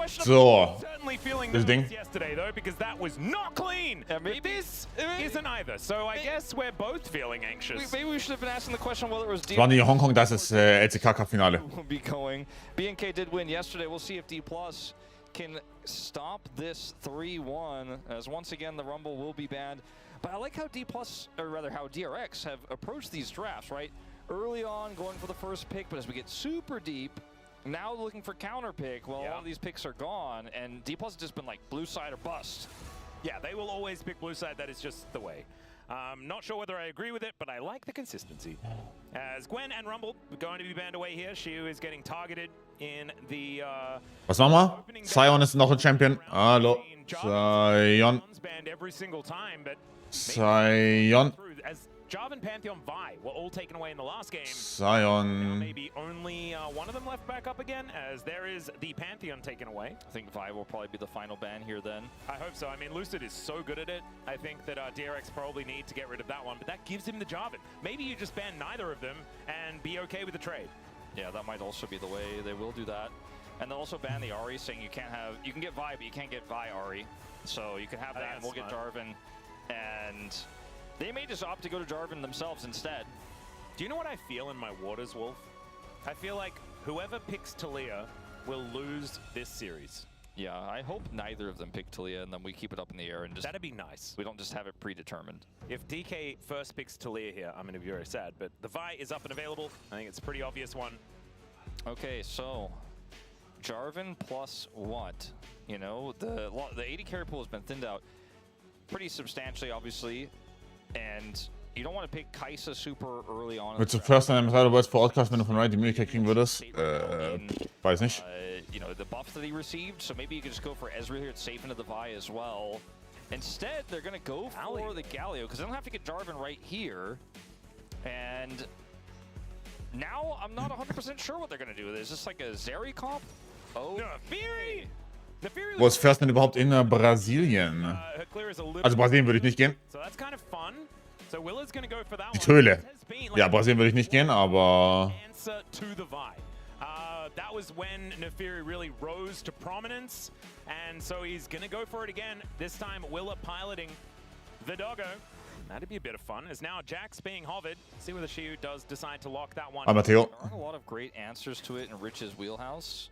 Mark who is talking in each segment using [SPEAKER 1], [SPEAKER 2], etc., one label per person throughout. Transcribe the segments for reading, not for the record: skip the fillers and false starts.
[SPEAKER 1] So,
[SPEAKER 2] Certainly feeling
[SPEAKER 1] das Ding.
[SPEAKER 2] yesterday though, because that was not clean.
[SPEAKER 3] Maybe
[SPEAKER 2] This isn't either. So I guess we're both feeling anxious.
[SPEAKER 3] Maybe we should have been asking the question whether it was
[SPEAKER 1] Das war nie Hongkong, das ist LCK Cup Finale.
[SPEAKER 3] will be going. BNK did win yesterday. We'll see if D+ can stop this 3-1, as once again the Rumble will be banned. But I like how D+, or rather how DRX have approached these drafts, right? Early on, going for the first pick, but as we get super deep, now looking for counter pick. Well, a lot of these picks are gone, and D+ has just been like blue side or bust.
[SPEAKER 2] Yeah, they will always pick blue side. That is just the way. Not sure whether I agree with it, but I like the consistency. As Gwen and Rumble are going to be banned away here, Shiu is getting targeted in the.
[SPEAKER 1] Was machen wir? Sion ist noch ein Champion. Hallo. Sion.
[SPEAKER 2] Banned every single time, but
[SPEAKER 1] Sion.
[SPEAKER 2] as Jarvan, Pantheon, Vi were all taken away in the last game.
[SPEAKER 1] Sion.
[SPEAKER 2] Maybe only one of them left back up again, as there is the Pantheon taken away.
[SPEAKER 3] I think Vi will probably be the final ban here then.
[SPEAKER 2] I hope so. I mean, Lucid is so good at it. I think that DRX probably need to get rid of that one, but that gives him the Jarvan. Maybe you just ban neither of them and be okay with the trade.
[SPEAKER 3] Yeah, that might also be the way they will do that. And they'll also ban the Ahri, saying you can get Vi, but you can't get Vi Ahri. So you can have that, and we'll get Jarvan. And they may just opt to go to Jarvan themselves instead.
[SPEAKER 2] Do you know what I feel in my waters, Wolf? I feel like whoever picks Taliyah will lose this series.
[SPEAKER 3] Yeah, I hope neither of them pick Taliyah, and then we keep it up in the air and just...
[SPEAKER 2] That'd be nice.
[SPEAKER 3] We don't just have it predetermined.
[SPEAKER 2] If DK first picks Taliyah here, I'm going to be very sad, but the Vi is up and available. I think it's a pretty obvious one.
[SPEAKER 3] Okay, so Jarvan plus what? You know, the AD carry pool has been thinned out pretty substantially, obviously, and you don't want to pick Kai'Sa super early on.
[SPEAKER 1] Willst du first in einem Cyberboys Podcast, wenn du von Ryan die Möglichkeit kriegen würdest? Weiß nicht.
[SPEAKER 3] You know, the buff that he received, so maybe you could just go for Ezreal here. It's safe into the Vi as well. Instead, they're going to go for the Galio, because they don't have to get Jarvan right here. And now I'm not 100% sure what they're going to do. Is this like a Zeri comp? Oh,
[SPEAKER 2] Fury!
[SPEAKER 1] Wo ist First denn überhaupt in Brasilien? Also Brasilien würde ich nicht gehen. Die Töle. Ja, Brasilien würde ich nicht gehen, aber...
[SPEAKER 2] That was when Nefiri really rose to prominence, and so he's gonna go for it again. This time, Willa piloting the doggo. That'd be a bit of fun, as now Jack's being hovered. See whether Shiu does decide to lock that one.
[SPEAKER 1] Matteo.
[SPEAKER 3] There aren't a lot of great answers to it in Rich's wheelhouse.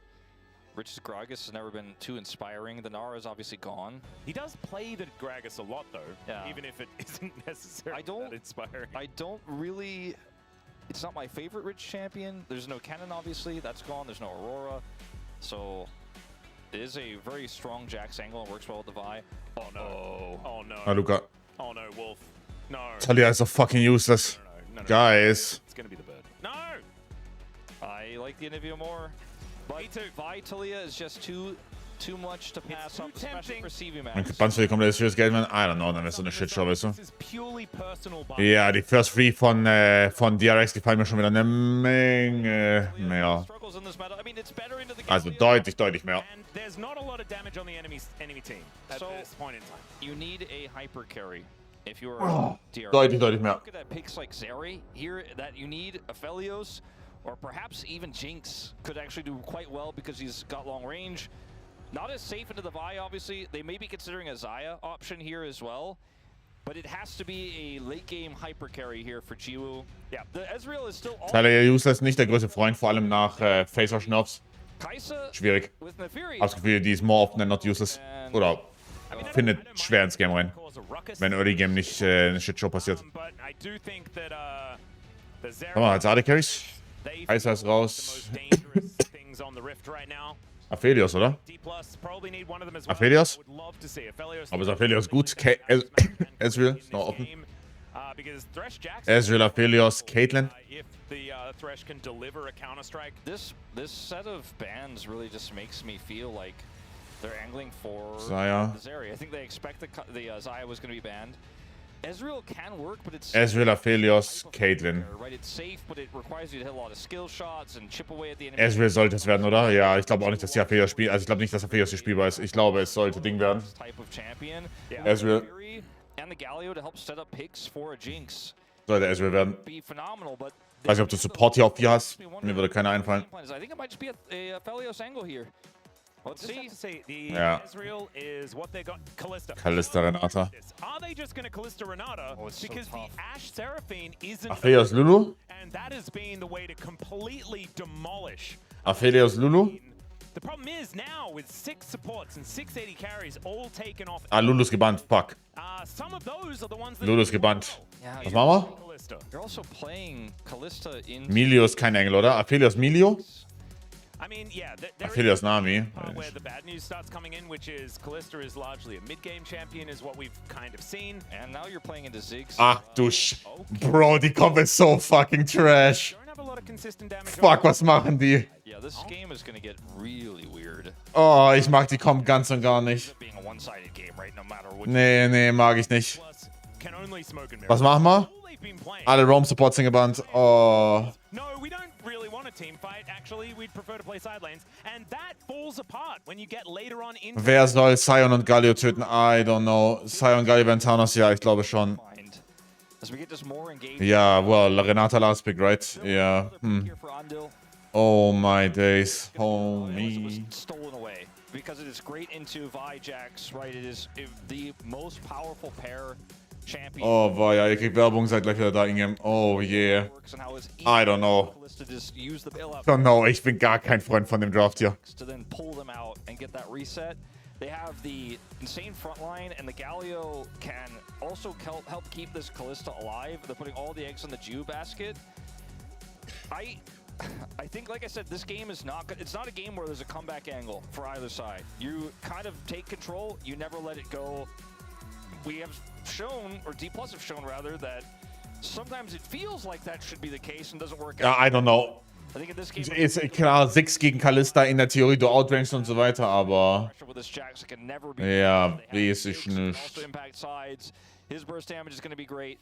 [SPEAKER 3] Rich's Gragas has never been too inspiring. The Nara is obviously gone.
[SPEAKER 2] He does play the Gragas a lot, though, even if it isn't necessarily that inspiring.
[SPEAKER 3] I don't really... It's not my favorite Rich champion. There's no Cannon, obviously. That's gone. There's no Aurora. So it is a very strong Jax angle and works well with the Vi.
[SPEAKER 2] Oh, no. Oh, no.
[SPEAKER 1] Ah, Luca.
[SPEAKER 2] Oh, no, Wolf. No.
[SPEAKER 1] Taliyah is so fucking useless.
[SPEAKER 2] No.
[SPEAKER 1] Guys.
[SPEAKER 2] It's going to be the bird. No!
[SPEAKER 3] I like the Anivia more. But Vi Taliyah is just too much to pass up, especially for CV
[SPEAKER 1] Mein
[SPEAKER 3] Max.
[SPEAKER 1] Bands für die komplette Serious Game, man. I don't know, dann wäre so eine Shitshow, weißt du? Ja, die First Free von DRX gefallen mir schon wieder eine Menge mehr. Also deutlich mehr.
[SPEAKER 3] You need a hyper carry if you're DRX.
[SPEAKER 1] Deutlich mehr.
[SPEAKER 3] Look at that picks like Zeri here, that you need Aphelios, or perhaps even Jinx could actually do quite well because he's got long range. Not as safe into the Vi, obviously. They may be considering a Xayah option here as well. But it has to be a late game hyper carry here for Jiwoo. Yeah, the Ezreal is still all...
[SPEAKER 1] Taliyah useless, nicht der größte Freund, vor allem nach Phaser-Nerfs.
[SPEAKER 3] Kai'Sa
[SPEAKER 1] Schwierig. Hab das Gefühl, die ist more often than not useless. Oder findet schwer ins Game rein. Wenn Early Game nicht eine Shitshow passiert. Komm mal, als AD Carries. Kai'Sa ist raus. Aphelios, oder? Aphelios? Aber ist Aphelios gut? Ezreal ist noch offen. Ezreal, Aphelios, Caitlyn.
[SPEAKER 3] This set of bans really just makes me feel like they're angling for
[SPEAKER 1] Xayah.
[SPEAKER 3] Zeri. I think they expect the Xayah was going to be banned. Ezreal can work, but it's
[SPEAKER 1] Ezreal, Aphelios, Caitlyn.
[SPEAKER 3] Right, it's safe, but it requires you to hit a lot of skill shots and chip away at the enemy.
[SPEAKER 1] Ezreal sollte es werden, oder? Ja, ich glaube auch nicht, dass die Aphelios spielt. Also ich glaube nicht, dass Aphelios hier spielbar ist. Ich glaube, es sollte Ding werden. Ezreal.
[SPEAKER 3] And the Galio to help set up picks for a Jinx.
[SPEAKER 1] Sollte Ezreal werden.
[SPEAKER 3] Be phenomenal, but
[SPEAKER 1] Weiß nicht, ob du Support hier auf 4 hast. Mir würde keiner einfallen.
[SPEAKER 3] I think it might just be a Aphelios angle here. Let's
[SPEAKER 2] Just have
[SPEAKER 3] see.
[SPEAKER 2] to say, the
[SPEAKER 1] Yeah.
[SPEAKER 2] Ezreal is what they got. Kalista.
[SPEAKER 1] Kalista Renata.
[SPEAKER 2] Are they just going to Kalista Renata?
[SPEAKER 3] Oh, it's so
[SPEAKER 2] because
[SPEAKER 3] tough.
[SPEAKER 2] the Ashe Seraphine isn't.
[SPEAKER 1] Aphelios Lulu?
[SPEAKER 2] And that has been the way to completely demolish.
[SPEAKER 1] Aphelios Lulu?
[SPEAKER 2] The problem is now with 6 supports and 680 carries all taken off.
[SPEAKER 1] Ah, Lulu ist gebannt. Fuck.
[SPEAKER 2] Some of those are the ones that
[SPEAKER 1] Lulu ist gebannt.
[SPEAKER 3] Yeah,
[SPEAKER 1] Was machen wir?
[SPEAKER 2] Kalista.
[SPEAKER 3] You're also playing Kalista in.
[SPEAKER 1] Milio ist kein Engel, oder? Aphelios Milio?
[SPEAKER 2] I mean, yeah,
[SPEAKER 1] Aphelios Nami.
[SPEAKER 2] where the bad news starts coming in, which is Kalista is largely a mid-game champion, is what we've kind of seen.
[SPEAKER 3] And now you're playing into Ziggs.
[SPEAKER 1] Ach du Bro, die Comp ist so fucking trash.
[SPEAKER 2] Don't have a lot of consistent damage.
[SPEAKER 1] Fuck, was machen die?
[SPEAKER 3] Yeah, this game is gonna get really weird.
[SPEAKER 1] Oh, ich mag die Comp ganz und gar nicht.
[SPEAKER 3] Being a one-sided game, right? No matter what.
[SPEAKER 1] Nee, nee, mag ich nicht.
[SPEAKER 2] Plus, can only smoke and mirror.
[SPEAKER 1] Was machen wir?
[SPEAKER 2] All they've been playing.
[SPEAKER 1] Alle Roam-Supports sind gebannt. Oh.
[SPEAKER 2] No, we don't really want a team fight. Actually, we'd prefer to play side lanes. And that falls apart when you get later on in.
[SPEAKER 1] Wer soll Sion und Galio töten? I don't know. Sion und Galio werden Thanos? Ja, ich glaube schon.
[SPEAKER 3] As we get this more engaged.
[SPEAKER 1] Ja, well, Renata last pick, right? Ja.
[SPEAKER 3] Here for Andil.
[SPEAKER 1] Oh my days.
[SPEAKER 3] It was
[SPEAKER 1] Homie.
[SPEAKER 3] stolen away because it is great into Vijax, right? It is the most powerful pair champion.
[SPEAKER 1] Oh, war ja, ihr kriegt Werbung, seid gleich wieder da, Ingame. Oh yeah.
[SPEAKER 3] Works and how it's easy
[SPEAKER 1] I don't know.
[SPEAKER 3] for Kalista to just use the bailout
[SPEAKER 1] Don't know, ich bin gar kein Freund von dem Draft hier.
[SPEAKER 3] to then pull them out and get that reset. They have the insane front line, and the Galio can also help keep this Kalista alive. They're putting all the eggs in the Jew basket. I think, like I said, this game is not good. It's not a game where there's a comeback angle for either side. You kind of take control. You never let it go. We have shown, or D+ have shown rather, that sometimes it feels like that should be the case and doesn't work
[SPEAKER 1] Ja,
[SPEAKER 3] out.
[SPEAKER 1] I don't know.
[SPEAKER 3] I think in this game,
[SPEAKER 1] Ist klar, 6 gegen Kalista in der Theorie, du outrangest und so weiter, aber
[SPEAKER 3] pressure with this Jax can never be.
[SPEAKER 1] ja,
[SPEAKER 3] They have
[SPEAKER 1] weiß ich
[SPEAKER 3] nukes and
[SPEAKER 1] nicht.
[SPEAKER 3] Also impact sides. His burst damage is going to be great.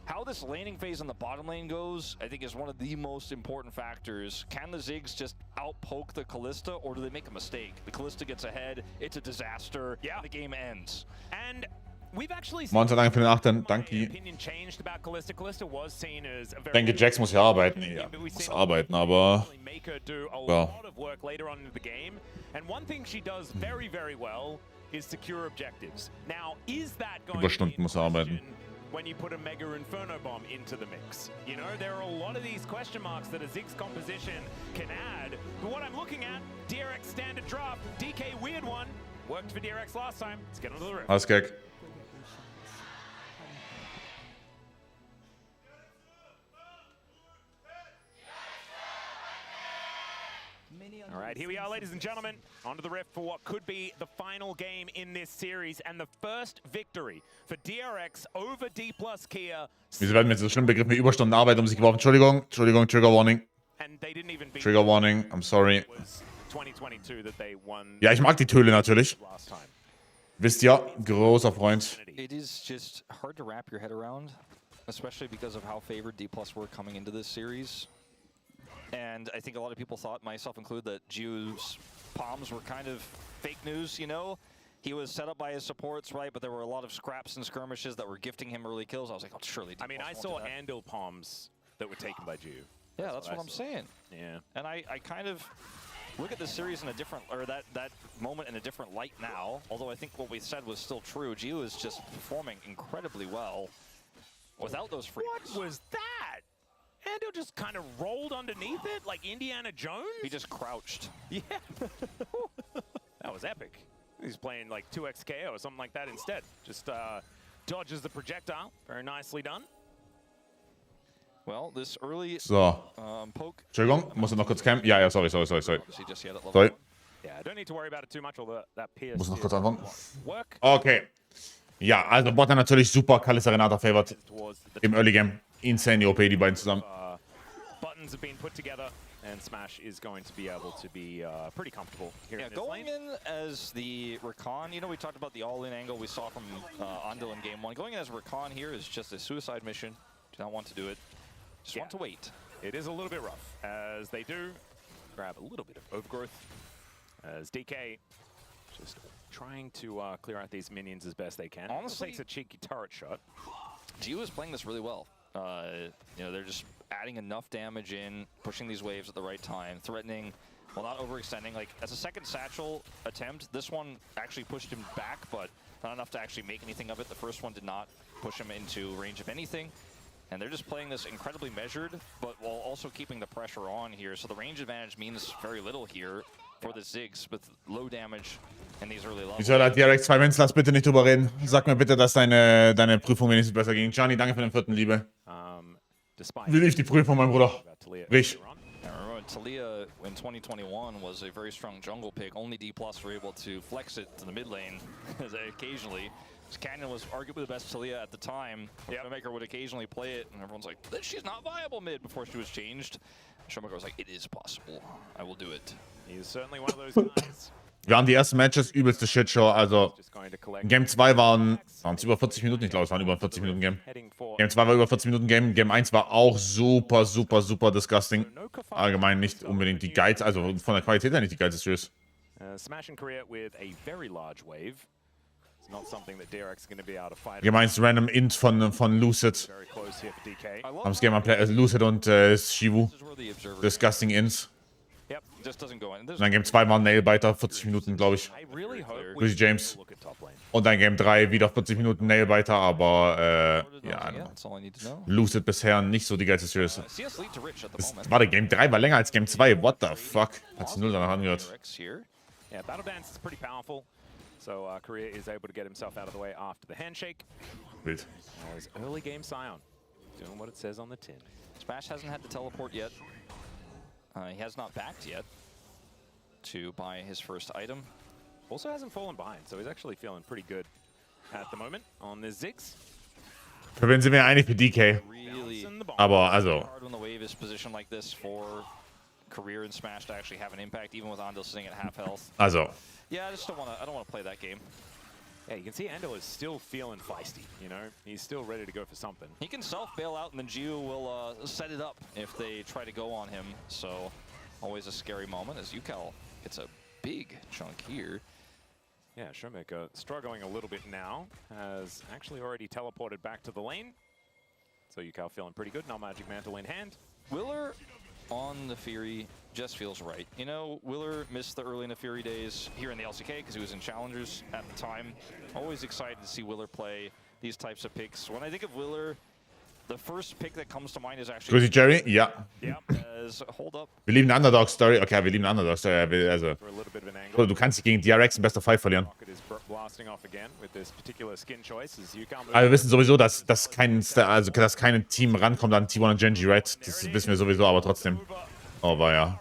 [SPEAKER 3] How this laning phase on the bottom lane goes, I think, is one of the most important factors. Can the Ziggs just outpoke the Kalista, or do they make a mistake? The Kalista gets ahead, it's a disaster,
[SPEAKER 2] Yeah.
[SPEAKER 3] the game ends.
[SPEAKER 2] And we've actually seen
[SPEAKER 1] Monster, danke für den Achten.
[SPEAKER 2] my
[SPEAKER 1] Danke.
[SPEAKER 2] opinion changed about Kalista. Kalista was seen as a
[SPEAKER 1] Ich
[SPEAKER 2] very
[SPEAKER 1] denke, Jax muss ja arbeiten. Ja, muss arbeiten, aber
[SPEAKER 2] really make her do a
[SPEAKER 1] Well.
[SPEAKER 2] lot of work later on in the game. And one thing she does very, very well is secure objectives. Now, is that going
[SPEAKER 1] Überstunden
[SPEAKER 2] to be
[SPEAKER 1] muss
[SPEAKER 2] in
[SPEAKER 1] arbeiten.
[SPEAKER 2] question when you put a Mega Inferno Bomb into the mix? You know, there are a lot of these question marks that a Ziggs composition can add. But what I'm looking at, DRX standard drop, DK weird one, worked for DRX last time. Let's get onto the rift.
[SPEAKER 1] alles Gag.
[SPEAKER 2] All right, here we are, ladies and gentlemen, onto the rift for what could be the final game in this series and the first victory for DRX over D+ Kia.
[SPEAKER 1] Wieso werden mir so schlimm Begriff mit Überstunden Arbeit um sich geworfen? Entschuldigung, Entschuldigung, Trigger Warning.
[SPEAKER 2] And they didn't even beat
[SPEAKER 1] Trigger Warning, I'm sorry.
[SPEAKER 2] It was 2022 that they won
[SPEAKER 1] Ja, ich mag die Töle natürlich.
[SPEAKER 2] last time.
[SPEAKER 1] Wisst ihr, großer Freund.
[SPEAKER 3] It is just hard to wrap your head around, especially because of how favored D+ were coming into this series. And I think a lot of people thought, myself included, that Jiu's palms were kind of fake news, you know? He was set up by his supports, right? But there were a lot of scraps and skirmishes that were gifting him early kills. I was like, oh, surely D+
[SPEAKER 2] I mean, I
[SPEAKER 3] won't do
[SPEAKER 2] saw
[SPEAKER 3] that.
[SPEAKER 2] Andil palms that were taken by Jiu.
[SPEAKER 3] Yeah, that's
[SPEAKER 2] what
[SPEAKER 3] what
[SPEAKER 2] I
[SPEAKER 3] I'm
[SPEAKER 2] saw.
[SPEAKER 3] saying.
[SPEAKER 2] Yeah.
[SPEAKER 3] And I kind of look at this series in a different, or that moment in a different light now. Although I think what we said was still true. Jiu is just performing incredibly well without those freaks.
[SPEAKER 2] What was that? Andil just kind of rolled underneath it like Indiana Jones?
[SPEAKER 3] He just crouched.
[SPEAKER 2] Yeah. That was epic. He's playing like 2x KO or something like that instead. Just dodges the projectile. Very nicely done.
[SPEAKER 3] Well, this early
[SPEAKER 1] So,
[SPEAKER 3] poke.
[SPEAKER 1] Entschuldigung, muss ich noch kurz campen? Ja, sorry.
[SPEAKER 3] Obviously just yet at level
[SPEAKER 1] Sorry,
[SPEAKER 3] 1.
[SPEAKER 2] Yeah, I don't need to worry about it too much, although that pierce
[SPEAKER 1] muss noch
[SPEAKER 2] did
[SPEAKER 1] kurz antworten.
[SPEAKER 2] work
[SPEAKER 1] Okay. Ja, also Bot natürlich super, Kalista Renata favored
[SPEAKER 2] towards the
[SPEAKER 1] im Early Game. Insane OP, die beiden zusammen.
[SPEAKER 2] buttons have been put together, and Smash is going to be able to be pretty comfortable here
[SPEAKER 3] Yeah,
[SPEAKER 2] in this
[SPEAKER 3] going
[SPEAKER 2] lane.
[SPEAKER 3] in as the Rakan, you know, we talked about the all-in angle we saw from Andil in Game 1. Going in as Rakan here is just a suicide mission. Do not want to do it. Just want to wait.
[SPEAKER 2] It is a little bit rough, as they do grab a little bit of overgrowth, as DK just trying to clear out these minions as best they can.
[SPEAKER 3] Honestly-
[SPEAKER 2] Takes a cheeky turret shot.
[SPEAKER 3] Jiu is playing this really well. You know, they're just adding enough damage in, pushing these waves at the right time, threatening Well, not overextending. Like, as a second satchel attempt, this one actually pushed him back, but not enough to actually make anything of it. The first one did not push him into range of anything. And they're just playing this incredibly measured, but while also keeping the pressure on here. So the range advantage means very little here for the Ziggs with low damage in these early levels.
[SPEAKER 1] Wieso hat DRX 2 Wins? Lass bitte nicht drüber reden. Sag mir bitte, dass deine Prüfung wenigstens besser ging. Gianni, danke für den 4. Liebe. Wie lief die Prüfung, mein Bruder? Rich.
[SPEAKER 3] Talia in 2021 was a very strong jungle pick. Only D+ were able to flex it to the mid lane occasionally. Canyon was arguably the best Talia at the time. Showmaker would occasionally play it, and everyone's like, she's not viable mid before she was changed. Showmaker was like, it is possible. I will do it.
[SPEAKER 2] He's certainly one of those guys.
[SPEAKER 1] Wir haben die ersten Matches übelste Shitshow. Also, Game 2 waren es über 40 Minuten. Ich glaube, es waren über 40 Minuten Game. Game 2 war über 40 Minuten Game. Game 1 war auch super, super, super disgusting. Allgemein nicht unbedingt die geilste, also von der Qualität her nicht die geilste Series.
[SPEAKER 2] Smash in Korea with a very large wave. It's not something that DRX is going to be able to fight.
[SPEAKER 1] Gemeinst random Int von Lucid.
[SPEAKER 2] Very close here for DK.
[SPEAKER 1] Haben das Game am Lucid und Shivu. Disgusting Ints.
[SPEAKER 3] Yep, just doesn't go in.
[SPEAKER 1] Und dann Game 2 war ein Nailbiter, 40 Minuten, glaube ich. Lucy James. Und dann Game 3 wieder 40 Minuten Nailbiter, aber ja, Lucid bisher nicht so die geilste Series. Warte, Game 3 war länger als Game 2, what the fuck? Hat sich null danach angehört.
[SPEAKER 2] Yeah, Battle Dance is pretty powerful. So Korea is able to get himself out of the way after the handshake.
[SPEAKER 1] Wild.
[SPEAKER 2] His early game Scion doing what it says on the tin.
[SPEAKER 3] Smash hasn't had to teleport yet. He has not backed yet to buy his first item.
[SPEAKER 2] Also hasn't fallen behind, so he's actually feeling pretty good at the moment on the Ziggs.
[SPEAKER 1] Für wen sind wir eigentlich für DK?
[SPEAKER 3] Really
[SPEAKER 1] Aber also.
[SPEAKER 3] hard when the wave is positioned like this for Career and Smash to actually have an impact, even with Andil sitting at half health.
[SPEAKER 1] Also.
[SPEAKER 3] Yeah, I don't want to play that game.
[SPEAKER 2] Yeah, you can see Andil is still feeling feisty, you know? He's still ready to go for something.
[SPEAKER 3] He can self-bail out, and then Gio will set it up if they try to go on him. So, always a scary moment as Yukal gets a big chunk here.
[SPEAKER 2] Yeah, Showmaker struggling a little bit now. Has actually already teleported back to the lane. So Yukal feeling pretty good, no Magic Mantle in hand.
[SPEAKER 3] Willer on the Fury just feels right. You know, Willer missed the early Nefiri days here in the LCK because he was in Challengers at the time. Always excited to see Willer play these types of picks. When I think of Willer, the first pick that comes to mind is actually...
[SPEAKER 1] Grüß dich, Jerry? Ja.
[SPEAKER 3] Yeah, hold up.
[SPEAKER 1] Wir lieben eine Underdog-Story. Okay, wir lieben eine Underdog-Story. Also, du kannst dich gegen DRX im Best of 5 verlieren. Aber wir wissen sowieso, dass kein Team rankommt an T1 und Genji, right? Das wissen wir sowieso, aber trotzdem. Oh, war ja.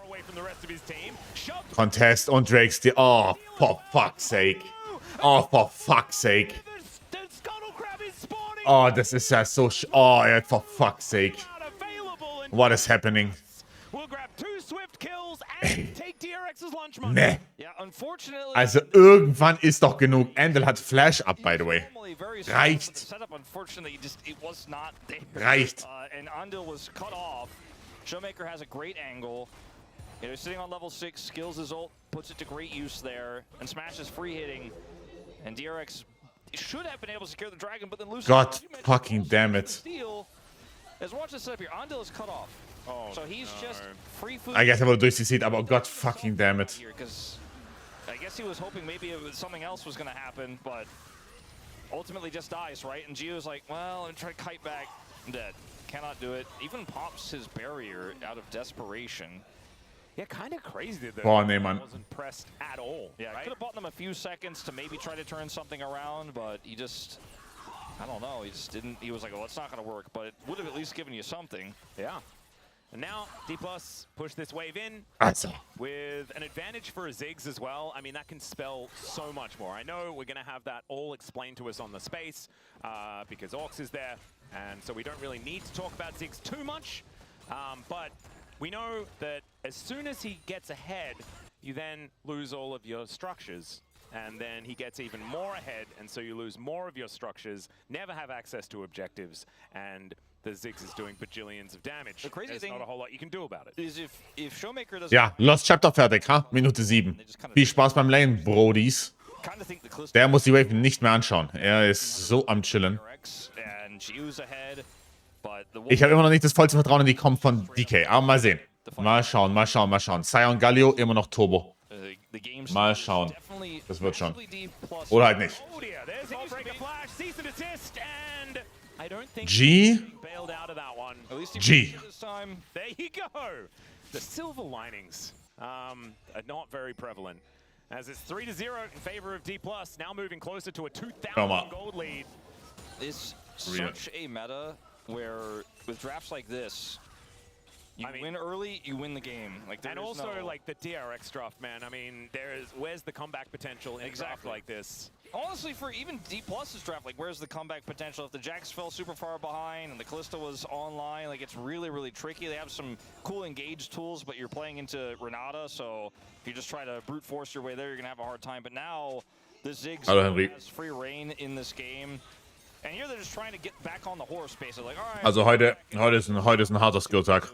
[SPEAKER 1] Contest und Drakes, die... Oh, for fuck's sake. Oh, for fuck's sake. Oh, das ist ja so... Oh, yeah, for fuck's sake. What is happening? Ne. Also irgendwann ist doch genug. Andil hat Flash up, by the way. Reicht. Reicht.
[SPEAKER 3] And Andil was cut off. Showmaker has a great angle. You know, sitting on level 6, skills his ult, puts it to great use there, and Smash is free hitting. And DRX should have been able to secure the dragon, but then loses.
[SPEAKER 1] God fucking damn it.
[SPEAKER 3] Let's watch this up here. Andil is cut off.
[SPEAKER 2] Oh,
[SPEAKER 3] so he's just free food.
[SPEAKER 1] I guess er wurde durchgesiegt, aber God fucking damn it.
[SPEAKER 3] I guess he was hoping maybe something else was going to happen, but ultimately just dies, right? And Gio's like, well, I'm trying to kite back. I'm dead. Cannot do it. Even pops his barrier out of desperation.
[SPEAKER 2] Yeah, kind of crazy that
[SPEAKER 1] Boah, nee, Mann.
[SPEAKER 2] Wasn't pressed at all.
[SPEAKER 3] Yeah, right? Could have bought them a few seconds to maybe try to turn something around, but he just, I don't know, he just didn't. He was like, well, it's not going to work, but it would have at least given you something.
[SPEAKER 2] Yeah. And now, D+ push this wave in with an advantage for Ziggs as well. I mean, that can spell so much more. I know we're going to have that all explained to us on the space because Orcs is there, and so we don't really need to talk about Ziggs too much. But we know that as soon as he gets ahead, you then lose all of your structures. And then he gets even more ahead, and so you lose more of your structures, never have access to objectives, and the Ziggs is doing bajillions of damage.
[SPEAKER 3] The crazy
[SPEAKER 2] There's
[SPEAKER 3] thing
[SPEAKER 2] not a whole lot you can do about it.
[SPEAKER 3] Is if Showmaker doesn't...
[SPEAKER 1] Ja, Lost Chapter fertig, ha? Minute 7. Viel Spaß beim Lane, Brodies. Der muss die Wave nicht mehr anschauen. Er ist so am Chillen. Ich habe immer noch nicht das vollste Vertrauen in die Comp von DK, aber mal sehen. Mal schauen, mal schauen, mal schauen. Sion Galio immer noch Turbo. Mal schauen. Das wird schon. Oder halt nicht. G. G.
[SPEAKER 2] There you go. The silver linings are not very prevalent. As it's 3-0 in favor of D+, now moving closer to a 2,000 gold lead.
[SPEAKER 3] It's such a meta where with drafts like this, you win early, you win the game. Like, and also like the DRX draft, man. I mean, where's the comeback potential in a draft like this? Honestly, for even D+'s draft, like, where's the comeback potential? If the Jax fell super far behind and the Kalista was online, like, it's really, really tricky. They have some cool engage tools, but you're playing into Renata, so if you just try to brute force your way there, you're gonna have a hard time. But now, the Ziggs has free reign in this game. And here they're just trying to get back on the horse, basically. Like, all right.
[SPEAKER 1] Also heute ist ein harter Skill-Tag.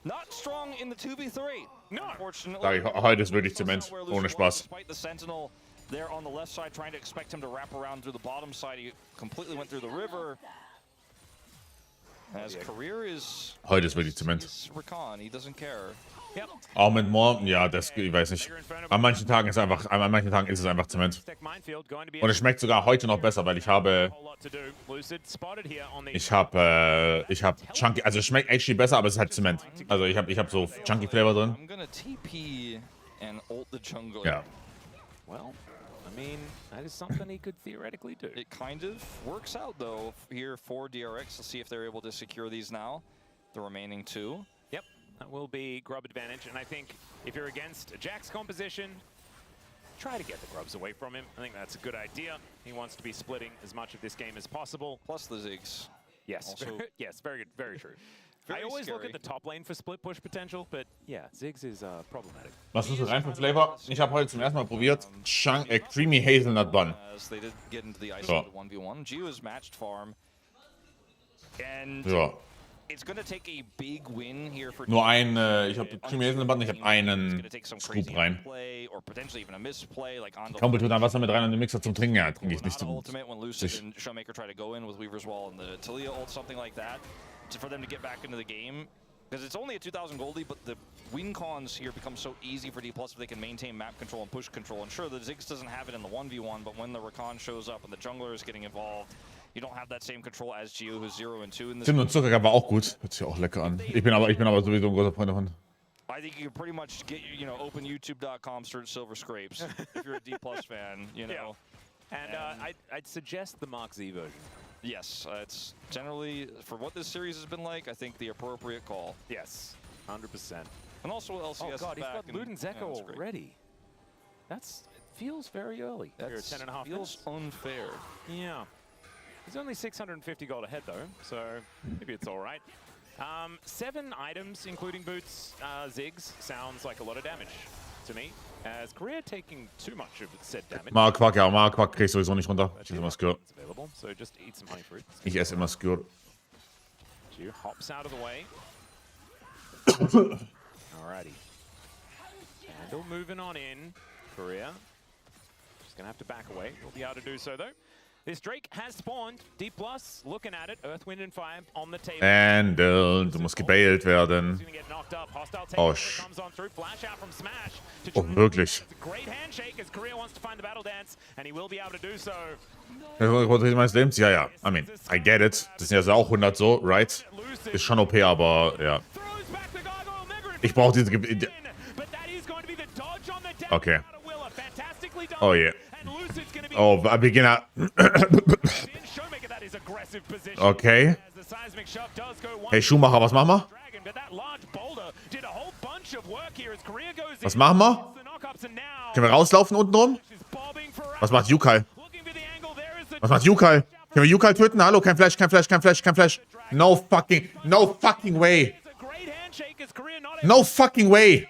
[SPEAKER 3] Not strong in the 2v3. No.
[SPEAKER 1] Unfortunately. Heute ist wirklich Zement. Ohne Spaß.
[SPEAKER 3] Despite the Sentinel there on the left side, trying to expect him to wrap around through the bottom side. He completely went through the river. As career is...
[SPEAKER 1] Heute ist wirklich Zement.
[SPEAKER 3] Rakan, he doesn't care. Yep.
[SPEAKER 1] Auch mit Moore, ja, das, ich weiß nicht. An manchen Tagen ist es einfach Zement. Und es schmeckt sogar heute noch besser, weil ich habe Chunky, also es schmeckt actually besser, aber es ist halt Zement. Also ich hab so Chunky Flavor drin. Ja.
[SPEAKER 2] Well, I mean, that is something he could theoretically do.
[SPEAKER 3] It kind of works out though here for DRX. Let's see if they're able to secure these now. The remaining two.
[SPEAKER 2] Yep. That will be grub advantage, and I think if you're against a Jax composition, try to get the grubs away from him. I think that's a good idea. He wants to be splitting as much of this game as possible.
[SPEAKER 3] Plus the Ziggs.
[SPEAKER 2] Yes, also, yes, very good, very true. I always look at the top lane for split push potential, but yeah, Ziggs is problematic.
[SPEAKER 1] Was ist rein für Flavor? Ich habe heute zum ersten Mal probiert Creamy Hazelnut Bun.
[SPEAKER 3] So.
[SPEAKER 1] Ja.
[SPEAKER 3] It's going to take a big win here for
[SPEAKER 1] Nur ein, ich habe Creamy Hazelnut Bun, ich habe einen Scoop rein. Kumpel tut dann Wasser mit rein und den Mixer zum Trinken, ja, trinke ich nicht so gut.
[SPEAKER 3] For them to get back into the game, because it's only a 2,000 goldie, but the win cons here become so easy for D+ if they can maintain map control and push control. And sure, the Ziggs doesn't have it in the 1v1, but when the Rakan shows up and the jungler is getting involved, you don't have that same control as Gio, who's 0 and 2 in this.
[SPEAKER 1] Zimt und Zucker war auch gut, hört sich auch lecker an. Ich bin aber sowieso ein großer Freund davon.
[SPEAKER 3] I think you can pretty much get, you know, open youtube.com, search Silver Scrapes if you're a D+ fan, you know.
[SPEAKER 2] Yeah. And I'd suggest the Mark Z version.
[SPEAKER 3] Yes, it's generally, for what this series has been like, I think the appropriate call.
[SPEAKER 2] Yes, 100%.
[SPEAKER 3] And also LCS
[SPEAKER 2] oh god,
[SPEAKER 3] he's
[SPEAKER 2] got Luden's Echo already. It feels very early.
[SPEAKER 3] That feels unfair.
[SPEAKER 2] Yeah. He's only 650 gold ahead though, so maybe it's alright. 7 items, including boots, Ziggs, sounds like a lot of damage to me. As Korea taking too much of said damage.
[SPEAKER 1] Marquark, ja, Marquark krieg ich sowieso nicht runter. Ich esse immer Skyr.
[SPEAKER 2] So just eat some honey fruit.
[SPEAKER 1] Ich esse immer Skyr.
[SPEAKER 2] Ju hops out of the way. Alrighty. Still moving on in. Korea. Just gonna have to back away. We'll be able to do so though. This Drake has spawned. D+, looking at it. Earth, Wind and Fire on the table.
[SPEAKER 1] And du musst gebailt werden. Oh, oh, wirklich.
[SPEAKER 2] Great handshake as Korea wants to find the battle dance, and he will be able to do so.
[SPEAKER 1] Meines Lebens? Ja, ja. I mean, I get it. Das sind ja auch 100 so, right? Ist schon OP, aber ja. Ich brauche diese... Okay. Oh yeah. Oh, Beginner. Okay. Hey Schumacher, was machen wir? Was machen wir? Können wir rauslaufen unten rum? Was macht Yukal? Was macht Yukal? Können wir Yukal töten? Hallo, kein Flash, kein Flash, kein Flash, kein Flash. No fucking way. No fucking way.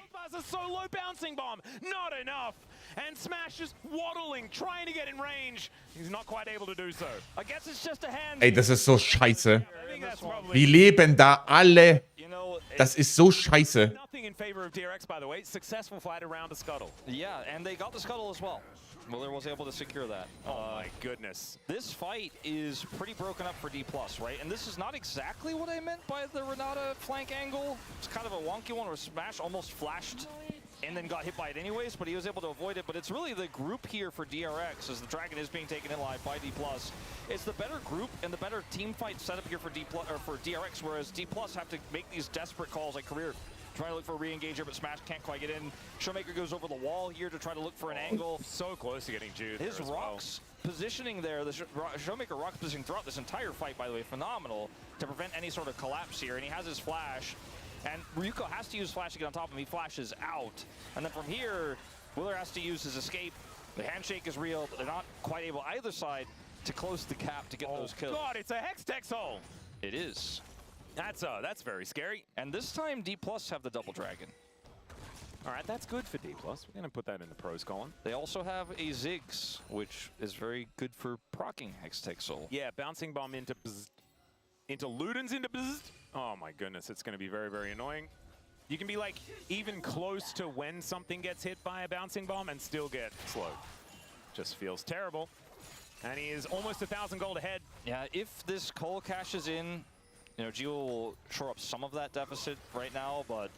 [SPEAKER 2] And Smash is waddling, trying to get in range. He's not quite able to do so. I guess it's just a hand.
[SPEAKER 1] Ey, das ist so scheiße. Die leben da alle. Das ist so scheiße.
[SPEAKER 2] Nothing in favor of DRX, by the way. Successful fight around a scuttle.
[SPEAKER 3] Yeah, and they got the scuttle as well. Willer was able to secure that.
[SPEAKER 2] Oh my goodness.
[SPEAKER 3] This fight is pretty broken up for D+, right? And this is not exactly what I meant by the Renata flank angle. It's kind of a wonky one where Smash almost flashed and then got hit by it anyways, but he was able to avoid it. But it's really the group here for DRX, as the Dragon is being taken in live by D+. It's the better group and the better team fight setup here for for DRX, whereas D+ have to make these desperate calls like Career. Trying to look for a re-engager, but Smash can't quite get in. Showmaker goes over the wall here to try to look for an angle.
[SPEAKER 2] So close to getting Jude.
[SPEAKER 3] His rocks positioning there, the Showmaker rocks positioning throughout this entire fight, by the way, phenomenal to prevent any sort of collapse here. And he has his flash, and Ryuko has to use flash to get on top of him. He flashes out, and then from here, Willer has to use his escape. The handshake is real, but they're not quite able either side to close the gap to get those kills.
[SPEAKER 2] God, it's a Hextech hole.
[SPEAKER 3] It is.
[SPEAKER 2] That's very scary.
[SPEAKER 3] And this time, D+ have the double dragon.
[SPEAKER 2] All right, that's good for D+. We're going to put that in the pros column.
[SPEAKER 3] They also have a Ziggs, which is very good for proccing Hextech Soul.
[SPEAKER 2] Yeah, bouncing bomb into bzzzt, into Ludens into bzzzt. Oh my goodness, it's going to be very, very annoying. You can be like even close to when something gets hit by a bouncing bomb and still get slowed. Just feels terrible. And he is almost 1,000 gold ahead.
[SPEAKER 3] Yeah, if this Cole cashes in, you know, Gio will shore up some of that deficit right now, but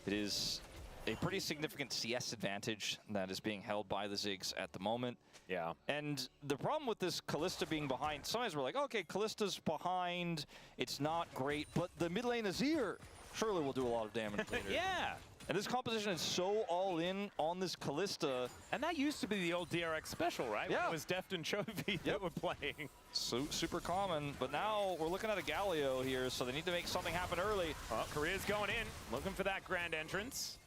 [SPEAKER 3] it is a pretty significant CS advantage that is being held by the Ziggs at the moment.
[SPEAKER 2] Yeah.
[SPEAKER 3] And the problem with this Kalista being behind, sometimes we're like, okay, Kalista's behind, it's not great, but the mid lane Azir surely will do a lot of damage later.
[SPEAKER 2] Yeah.
[SPEAKER 3] And this composition is so all in on this Kalista.
[SPEAKER 2] And that used to be the old DRX special, right?
[SPEAKER 3] Yeah.
[SPEAKER 2] When it was Deft and Chovy that were playing.
[SPEAKER 3] So super common, but now we're looking at a Galio here, so they need to make something happen early.
[SPEAKER 2] Well, Korea's going in, looking for that grand entrance.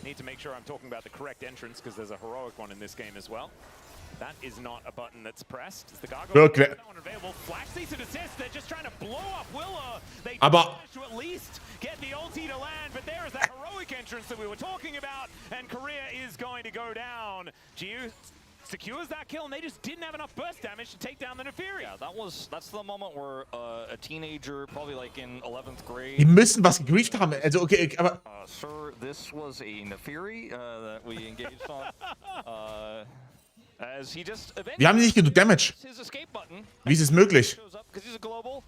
[SPEAKER 2] Need to make sure I'm talking about the correct entrance, because there's a heroic one in this game as well. That is not a button that's pressed. It's the gargoyle.
[SPEAKER 1] Okay.
[SPEAKER 2] That one available. Flash cease and desist. They're just trying to blow up Willa. They
[SPEAKER 1] Aber
[SPEAKER 2] managed to at least get the ulti to land, but there is that heroic entrance that we were talking about, and Korea is going to go down. Giu secures that kill, and they just didn't have enough burst damage to take down the Nefiri.
[SPEAKER 3] Yeah, that's the moment where a teenager, probably like in 11th grade.
[SPEAKER 1] die müssen was gegrieft haben. Also, okay, aber
[SPEAKER 3] Sir, this was a Nefiri that we engaged on. As he just
[SPEAKER 1] wir haben nicht genug Damage.
[SPEAKER 3] his escape button.
[SPEAKER 1] Wie ist es möglich?
[SPEAKER 3] Shows up because he's a global.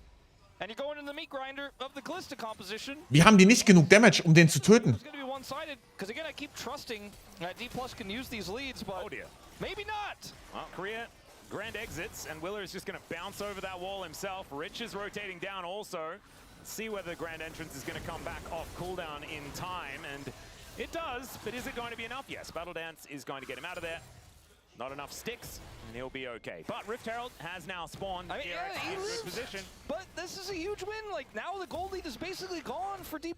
[SPEAKER 3] And you're going in the meat grinder of the Kalista composition.
[SPEAKER 1] Wie haben die nicht genug Damage, um den zu töten?
[SPEAKER 3] It's going to be one-sided because again I keep trusting that D+ can use these leads, but
[SPEAKER 2] Oh dear.
[SPEAKER 3] maybe not.
[SPEAKER 2] Well, Korea grand exits, and Willer is just going to bounce over that wall himself. Rich is rotating down also. Let's see whether the grand entrance is going to come back off cooldown in time, and it does, but is it going to be enough? Yes, Battle Dance is going to get him out of there. Not enough sticks, and he'll be okay. But Rift Herald has now spawned.
[SPEAKER 3] I mean,
[SPEAKER 2] DRX
[SPEAKER 3] yeah, he
[SPEAKER 2] in good
[SPEAKER 3] lives,
[SPEAKER 2] position.
[SPEAKER 3] but this is a huge win. Like now the gold lead is basically gone for D+.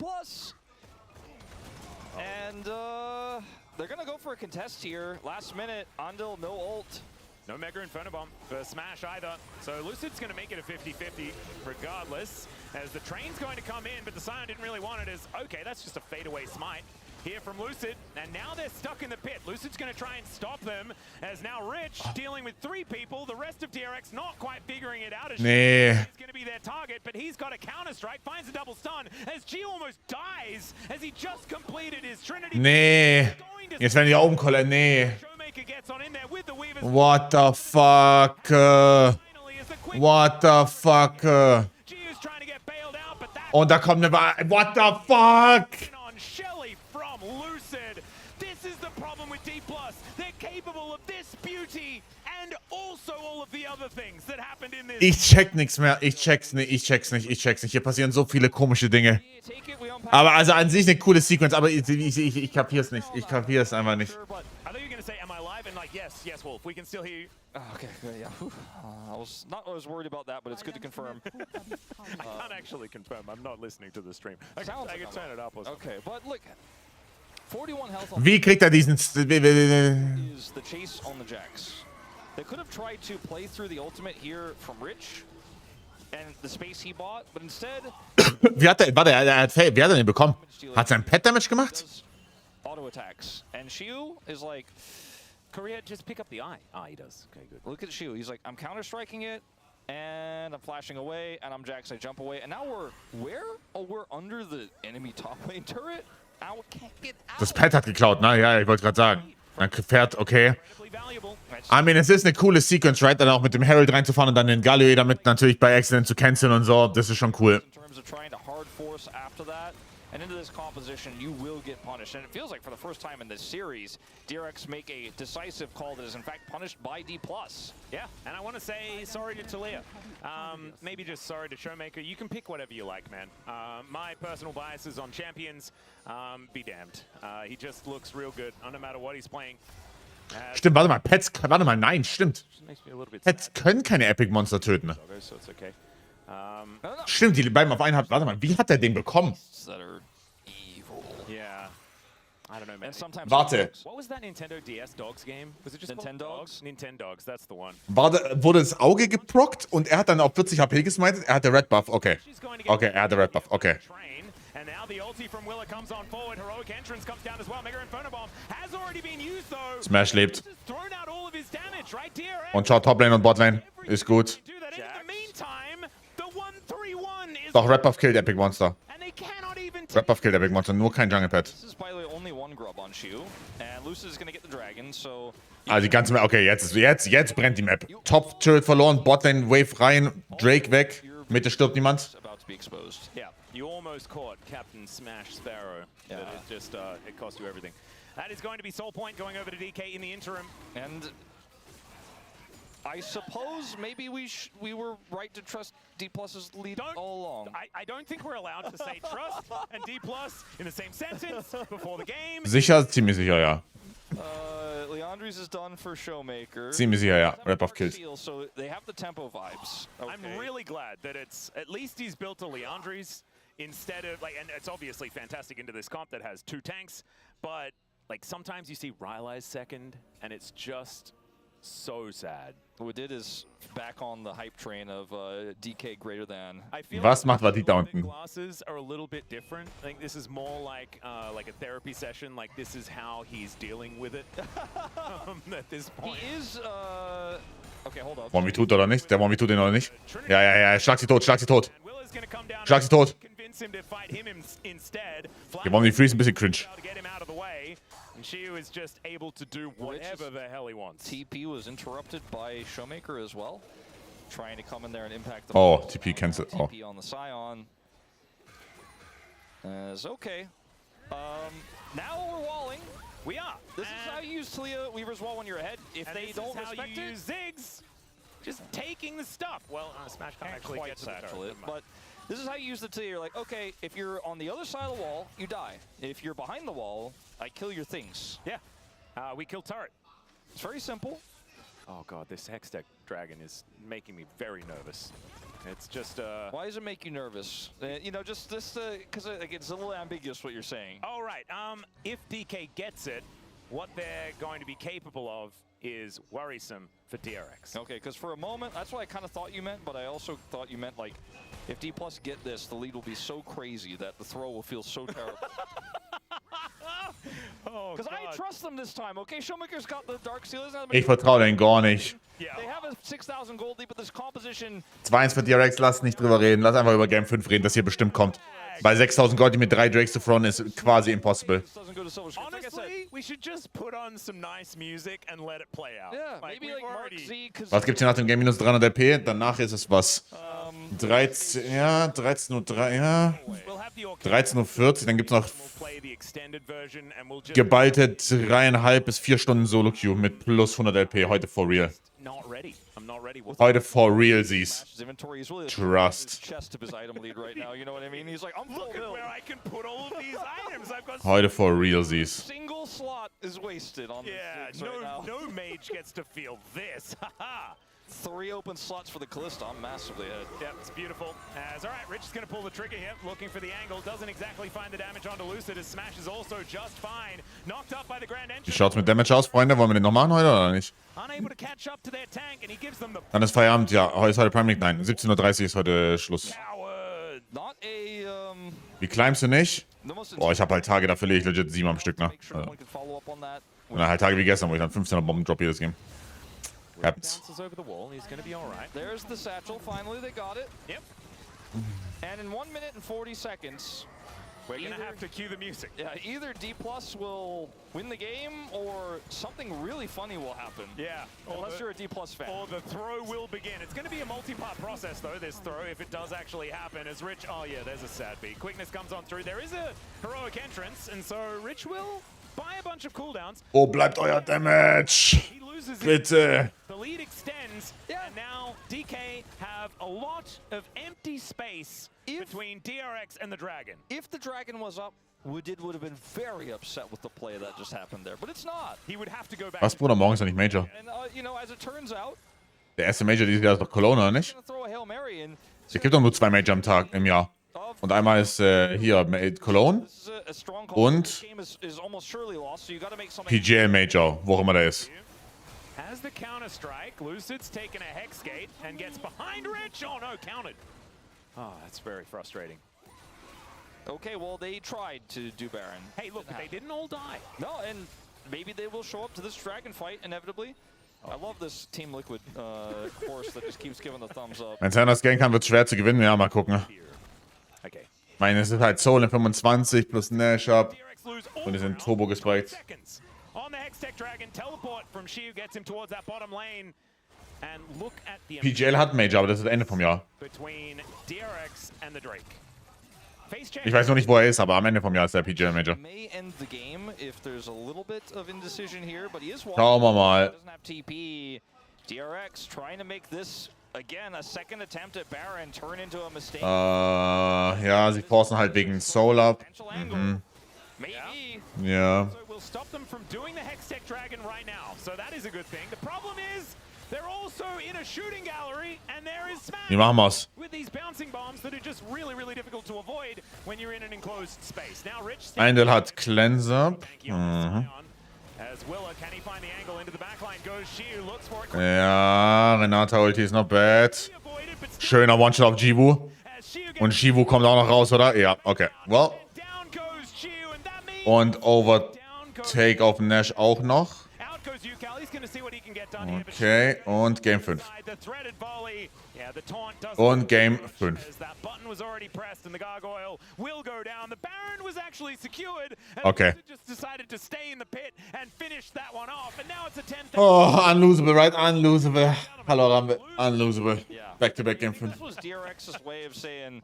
[SPEAKER 3] And they're going to go for a contest here. Last minute, Andil, no ult.
[SPEAKER 2] No Mega Inferno Bomb for Smash either. So Lucid's going to make it a 50-50 regardless, as the train's going to come in, but the Scion didn't really want it as, okay, that's just a fadeaway smite here from Lucid, and now they're stuck in the pit. Lucid's going to try and stop them, as now Rich dealing with 3 people, the rest of DRX not quite figuring it out as
[SPEAKER 1] Nee.
[SPEAKER 2] he's going to be their target, but he's got a counter-strike, finds a double stun, as G almost dies, as he just completed his Trinity.
[SPEAKER 1] Nee. Jetzt werden die Augen kollern. Nee.
[SPEAKER 2] Showmaker gets on in there with the Weavers.
[SPEAKER 1] What the fuck?
[SPEAKER 2] Finally, as the quick
[SPEAKER 1] What the fuck?
[SPEAKER 2] G is trying to get bailed out, but that
[SPEAKER 1] Und da kommt eine... What the fuck?
[SPEAKER 2] on Shelly from Lucid. This is the problem with D+. They're capable of this beauty and also all of the other things that happened in this.
[SPEAKER 1] Ich check nichts mehr. Ich check's nicht. Ich check's nicht. Ich check's nicht. Hier passieren so viele komische Dinge.
[SPEAKER 3] Take it, we unpack.
[SPEAKER 1] Aber also an sich eine coole Sequence, aber ich kapier's nicht. Ich kapier's einfach nicht.
[SPEAKER 3] Sure, but
[SPEAKER 2] I thought you were going to say, am I live? And like, yes, Wolf, we can still hear you.
[SPEAKER 3] okay, good, yeah. Whew. I was not always worried about that, but it's good to confirm.
[SPEAKER 2] I can't actually confirm. I'm not listening to the stream. I
[SPEAKER 3] Sounds
[SPEAKER 2] can
[SPEAKER 3] like
[SPEAKER 2] turn it up or something.
[SPEAKER 3] Okay, but look, 41 health on
[SPEAKER 1] Wie kriegt er diesen...
[SPEAKER 3] is the chase on the Jax. They could have tried to play through the ultimate here from Rich and the space he bought, but instead
[SPEAKER 1] Wie hat er... Warte, wie hat er den bekommen? Hat sein Pet Damage gemacht?
[SPEAKER 3] does auto attacks. And Shiu is like,
[SPEAKER 2] Korea, just pick up the eye. Ah, he does. Okay, good.
[SPEAKER 3] look at Shiu. He's like, I'm counter-striking it, and I'm flashing away, and I'm Jax, I jump away. And now we're where? Oh, we're under the enemy top lane turret? Now we can't get out.
[SPEAKER 1] Das Pet hat geklaut, ne? Ja, ich wollte gerade sagen. Dann fährt, okay. I mean, es ist eine coole Sequence, right? Dann auch mit dem Herald reinzufahren und dann den Galio damit natürlich bei Accident zu canceln und so. Das ist schon cool.
[SPEAKER 3] And into this composition, you will get punished. And it feels like for the first time in this series, DRX make a decisive call that is in fact punished by D+.
[SPEAKER 2] Yeah, and I want to say sorry to Talia. Maybe just sorry to Showmaker. You can pick whatever you like, man. My personal bias is on champions. Be damned. He just looks real good, no matter what he's playing.
[SPEAKER 1] Stimmt, warte mal, Pets, warte mal, nein, stimmt. Pets können keine Epic Monster töten. Stimmt, die beiden auf einen hat, warte mal, wie hat der den bekommen?
[SPEAKER 2] I don't know, man.
[SPEAKER 1] Warte.
[SPEAKER 2] What was that Nintendo DS Dogs game? Was it just
[SPEAKER 3] Nintendogs?
[SPEAKER 2] Nintendogs, that's the one.
[SPEAKER 1] Wurde das Auge geprockt und er hat dann auf 40 HP gesmited? Er hatte Red Buff, okay. Okay, er hatte Red Buff, okay.
[SPEAKER 2] And now the ulti from Willa comes on forward. Heroic entrance comes down as well. Mega Inferno Bomb has already been used though.
[SPEAKER 1] Smash lebt.
[SPEAKER 2] Thrown out all of his damage, right? DRX.
[SPEAKER 1] Und schaut Toplane und Botlane. Ist gut. Doch, Red Buff killt Epic Monster. Red Buff killt Epic Monster, nur kein Jungle Pad. Also die ganze Map, okay, jetzt brennt die Map. Top Turret verloren, Botlane Wave rein, Drake weg, Mitte stirbt niemand.
[SPEAKER 2] Yeah, you almost caught Captain Smash Sparrow. Yeah. But it just it cost you everything. That is going to be Soul Point going over to DK in the interim.
[SPEAKER 3] And I suppose maybe we were right to trust D+'s lead all along.
[SPEAKER 2] I don't think we're allowed to say trust and D+ in the same sentence before the game.
[SPEAKER 1] Sicher, ziemlich sicher, ja.
[SPEAKER 3] Leandri's is done for Showmaker.
[SPEAKER 1] Ziemlich sicher, ja. Red Buff kills.
[SPEAKER 3] So they have the tempo vibes. Okay.
[SPEAKER 2] I'm really glad that it's at least he's built a Leandri's instead of like, and it's obviously fantastic into this comp that has 2 tanks, but like sometimes you see Rylai's second and it's just so sad.
[SPEAKER 3] What did is back on the hype train of DK greater than.
[SPEAKER 1] Was macht Vadit da unten?
[SPEAKER 2] Glasses are a little bit different. I think this is more like a therapy session. Like this is how he's dealing with it at this point.
[SPEAKER 3] He is okay, hold up.
[SPEAKER 1] Wollen wir tut oder nicht? Der wollen wir tut den oder nicht? Ja, schlag sie tot, schlag sie tot. Schlag sie tot. Wir wollen die Freeze ein bisschen cringe.
[SPEAKER 2] And Shiu is just able to do whatever the hell he wants.
[SPEAKER 3] TP was interrupted by Showmaker as well, trying to come in there and impact the
[SPEAKER 1] TP cancel. Oh.
[SPEAKER 3] TP on the Scion. Is okay. Now we're walling.
[SPEAKER 2] We are.
[SPEAKER 3] This is how you use Talia Weaver's wall when you're ahead. If they don't respect it,
[SPEAKER 2] Ziggs just taking the stuff. Well, Smash can't actually get to it,
[SPEAKER 3] but this is how you use the Talia. You're like, okay, if you're on the other side of the wall, you die. If you're behind the wall, I kill your things.
[SPEAKER 2] Yeah. We kill turret.
[SPEAKER 3] It's very simple.
[SPEAKER 2] Oh god, this Hextech Dragon is making me very nervous. It's just
[SPEAKER 3] Why does it make you nervous? You know, just this because it's a little ambiguous what you're saying.
[SPEAKER 2] All right. If DK gets it, what they're going to be capable of is worrisome for DRX.
[SPEAKER 3] Okay, because for a moment, that's what I kind of thought you meant, but I also thought you meant like, if D+ get this, the lead will be so crazy that the throw will feel so terrible. Because I trust them this time, okay? Showmaker's got the Dark Seal.
[SPEAKER 1] Ich vertraue denen gar nicht.
[SPEAKER 3] They have a 6,000 gold lead, but this composition.
[SPEAKER 1] 2-1 für DRX, lass nicht drüber reden. Lass einfach über Game 5 reden, das hier bestimmt kommt. Bei 6.000 Gold mit 3 Drakes zu throwen ist quasi impossible.
[SPEAKER 2] Honestly, we should just put on some nice music and let it play out.
[SPEAKER 3] Yeah, maybe like Mark Z.
[SPEAKER 1] Was gibt's hier nach dem Game? Minus 300 LP? Danach ist es was? 13, ja, 13:03, ja. 13:40, dann gibt's noch geballte 3,5 bis 4 Stunden Solo-Queue mit plus 100 LP. Heute for real. Heute for real, sieh's. Trust. Heute for real, sieh's.
[SPEAKER 3] Single slot is wasted on this right now.
[SPEAKER 2] No mage gets to feel this.
[SPEAKER 3] 3 open slots for the Kalista. I'm massively ahead.
[SPEAKER 2] Yep, it's beautiful. All right, Rich is going to pull the trigger here, looking for the angle. Doesn't exactly find the damage onto Lucid. His smash is also just fine. Knocked up by the Grand Entrance.
[SPEAKER 1] Wie schaut's mit Damage aus, Freunde? Wollen wir den noch machen heute oder nicht?
[SPEAKER 2] Unable to catch up to their tank, and he gives them the.
[SPEAKER 1] Dann ist Feierabend, ja. Heute ist heute Prime League. Nein, 17:30 ist heute Schluss. Wie climbst du nicht? Boah, ich habe halt Tage, dafür lege ich legit 7 am Stück, ne? Und dann halt Tage wie gestern, wo ich dann 15er Bomben drop jedes Game.
[SPEAKER 2] Bounces over the wall. He's going to be all right.
[SPEAKER 3] There's the satchel. Finally, they got it.
[SPEAKER 2] Yep.
[SPEAKER 3] And in 1 minute and 40 seconds,
[SPEAKER 2] We're going to have to cue the music.
[SPEAKER 3] Yeah, either D+ will win the game or something really funny will happen.
[SPEAKER 2] Yeah.
[SPEAKER 3] Unless you're a D+ fan.
[SPEAKER 2] Or the throw will begin. It's going to be a multi-part process, though, this throw, if it does actually happen. As Rich, oh yeah, there's a sad beat. Quickness comes on through. There is a heroic entrance, and so Rich will buy a bunch of cooldowns.
[SPEAKER 1] Wo bleibt euer Damage?
[SPEAKER 2] He loses it.
[SPEAKER 1] Bitte.
[SPEAKER 2] The lead extends, and now DK have a lot of empty space between DRX and the Dragon.
[SPEAKER 3] If the Dragon was up, would have been very upset with the play that just happened there, but it's not.
[SPEAKER 2] He would have to go back.
[SPEAKER 1] Was, Bruder? Morgen ist doch nicht Major.
[SPEAKER 3] And you know, as it turns out,
[SPEAKER 1] Der erste Major dieses Jahr ist doch Cologne, oder nicht?
[SPEAKER 3] gonna throw a Hail Mary in.
[SPEAKER 1] Es gibt doch nur 2 Major im Jahr. Und einmal ist hier Cologne
[SPEAKER 3] This is a strong call.
[SPEAKER 1] und
[SPEAKER 3] This game is almost surely lost, so you gotta make something.
[SPEAKER 1] PGL Major, wo auch immer der ist.
[SPEAKER 2] Has the counter strike. Lucid's taken a hex gate and gets behind Rich. Oh no, counted. Oh, that's very frustrating.
[SPEAKER 3] Okay, well, they tried to do Baron.
[SPEAKER 2] Hey, look, but they didn't all die.
[SPEAKER 3] No, and maybe they will show up to this Dragon fight inevitably. I love this Team Liquid course that just keeps giving the thumbs up.
[SPEAKER 1] Wenn Sanders gehen kann, wird es schwer zu gewinnen. Ja, mal gucken.
[SPEAKER 2] Okay.
[SPEAKER 1] Ich meine, es ist halt Soul in 25 plus Nash up. Und die sind Turbo gespiked.
[SPEAKER 2] On the Hextech Dragon, teleport from Shiu gets him towards that bottom lane. And look at the
[SPEAKER 1] PGL hat Major, aber das ist das Ende vom Jahr.
[SPEAKER 2] between DRX and the Drake. Face change.
[SPEAKER 1] Ich weiß noch nicht, wo er ist, aber am Ende vom Jahr ist der PGL Major.
[SPEAKER 3] May end the game if there's a little bit of indecision here, but he is walking.
[SPEAKER 1] Schauen wir mal.
[SPEAKER 3] Doesn't have TP. DRX trying to make this again a second attempt at Baron turn into a mistake.
[SPEAKER 1] Ja, sie forcen halt wegen Soul up.
[SPEAKER 3] Potential angle. Maybe.
[SPEAKER 1] Ja.
[SPEAKER 2] So we'll stop them from doing the Hextech Dragon right now. So that is a good thing. The problem is they're also in a shooting gallery and there is
[SPEAKER 1] Wie
[SPEAKER 2] Smash
[SPEAKER 1] machen wir's?
[SPEAKER 2] with these bouncing bombs that are just really, really difficult to avoid when you're in an enclosed space. Now Rich
[SPEAKER 1] Eindel hat Cleanse up.
[SPEAKER 2] as Willa, can he find the angle into the backline? Goes Shiu, looks for it.
[SPEAKER 1] Ja, Renata Ulti ist not bad.
[SPEAKER 2] Avoided, but still
[SPEAKER 1] Schöner One-Shot auf Jivu.
[SPEAKER 2] as Shiu gets
[SPEAKER 1] Und Jivu kommt auch noch raus, oder? Ja, okay. Well.
[SPEAKER 2] down goes Shiu, and that means
[SPEAKER 1] Und
[SPEAKER 2] down goes
[SPEAKER 1] Overtake auf Nash auch noch.
[SPEAKER 2] out goes Yukal. He's gonna see what he can get done here. but
[SPEAKER 1] Okay, und Game 5.
[SPEAKER 2] the threaded volley. Yeah, the taunt doesn't
[SPEAKER 1] Und Game
[SPEAKER 2] work
[SPEAKER 1] 5.
[SPEAKER 2] as that button was already pressed and the gargoyle will go down. The Baron was actually secured. And
[SPEAKER 1] Okay.
[SPEAKER 2] Lucic just decided to stay in the pit and finish that one off. And now it's a 10.
[SPEAKER 1] Oh, unlosable, right? Unlosable. Hallo Rambe. Unlosable. Back-to-back Game 5.
[SPEAKER 3] This was DRX's way of saying,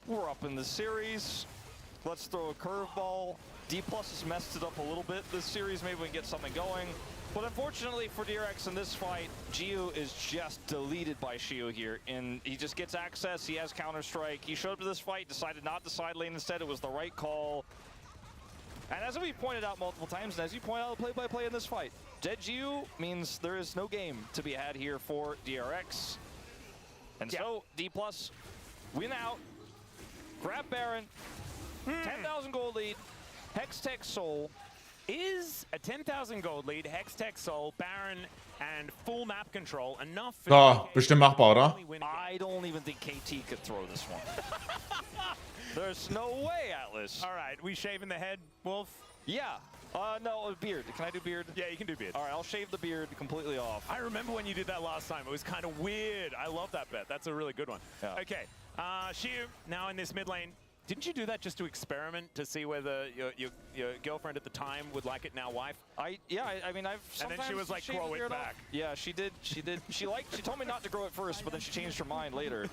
[SPEAKER 3] we're up in the series. Let's throw a curveball. D+ has messed it up a little bit this series. Maybe we can get something going. But unfortunately for DRX in this fight, Jiu is just deleted by Shiu here. And he just gets access. He has Counter-Strike. He showed up to this fight, decided not to side lane instead. It was the right call. And as we pointed out multiple times, and as you point out the play-by-play in this fight, dead Jiu means there is no game to be had here for DRX. And so, D+, win out, grab Baron, 10,000 gold lead, Hextech Soul.
[SPEAKER 2] Is a 10,000 gold lead, Hextech Soul, Baron, and full map control enough for
[SPEAKER 1] So, bestimmt machbar, oder?
[SPEAKER 3] I don't even think KT could throw this one. There's no way, Atlas.
[SPEAKER 2] All right, we shaving the head, Wolf?
[SPEAKER 3] Yeah. No, beard. Can I do beard?
[SPEAKER 2] Yeah, you can do beard.
[SPEAKER 3] All right, I'll shave the beard completely off.
[SPEAKER 2] I remember when you did that last time. It was kind of weird. I love that bet. That's a really good one.
[SPEAKER 3] Yeah.
[SPEAKER 2] Okay, Shiu, now in this mid lane. Didn't you do that just to experiment to see whether your girlfriend at the time would like it, now wife?
[SPEAKER 3] I mean, I've
[SPEAKER 2] And then she was like,
[SPEAKER 3] shaved the
[SPEAKER 2] grow it
[SPEAKER 3] beard off.
[SPEAKER 2] back.
[SPEAKER 3] Yeah, she did. She told me not to grow it first, but then she changed her mind later.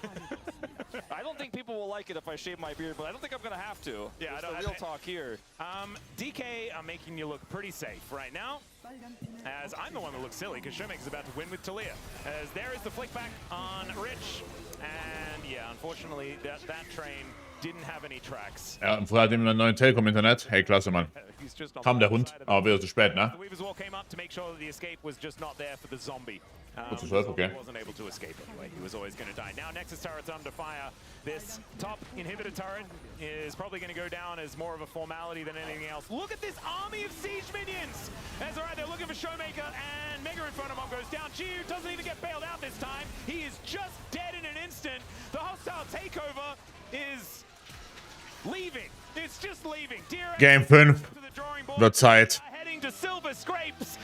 [SPEAKER 3] I don't think people will like it if I shave my beard, but I don't think I'm gonna have to.
[SPEAKER 2] Yeah,
[SPEAKER 3] It's
[SPEAKER 2] I don't-
[SPEAKER 3] the real talk here.
[SPEAKER 2] DK are making you look pretty safe right now, as I'm the one that looks silly because Showmaker is about to win with Talia. As there is the flick back on Rich, and yeah, unfortunately that train didn't have any tracks.
[SPEAKER 1] Ja, und früher hat ihm einen neuen Telekom-Internet. Hey, klasse, Mann.
[SPEAKER 2] He's just on
[SPEAKER 1] Kam
[SPEAKER 2] the
[SPEAKER 1] der Hund,
[SPEAKER 2] side of the-
[SPEAKER 1] aber wieder zu spät, ne?
[SPEAKER 2] The Weaver's Wall came up to make sure that the escape was just not there for the zombie.
[SPEAKER 1] Gut zu
[SPEAKER 2] The
[SPEAKER 1] 12,
[SPEAKER 2] zombie
[SPEAKER 1] okay.
[SPEAKER 2] wasn't able to escape anyway. He was always going to die. Now Nexus turret's under fire. This top inhibitor turret is probably going to go down as more of a formality than anything else. Look at this army of siege minions! That's all right, they're looking for Showmaker, and Mega in front of him goes down. Jiu doesn't even get bailed out this time. He is just dead in an instant. The hostile takeover is leaving. It's just leaving. DRX
[SPEAKER 1] Game 5
[SPEAKER 2] to the drawing board.
[SPEAKER 1] wird Zeit.
[SPEAKER 2] Heading to Silver Scrapes.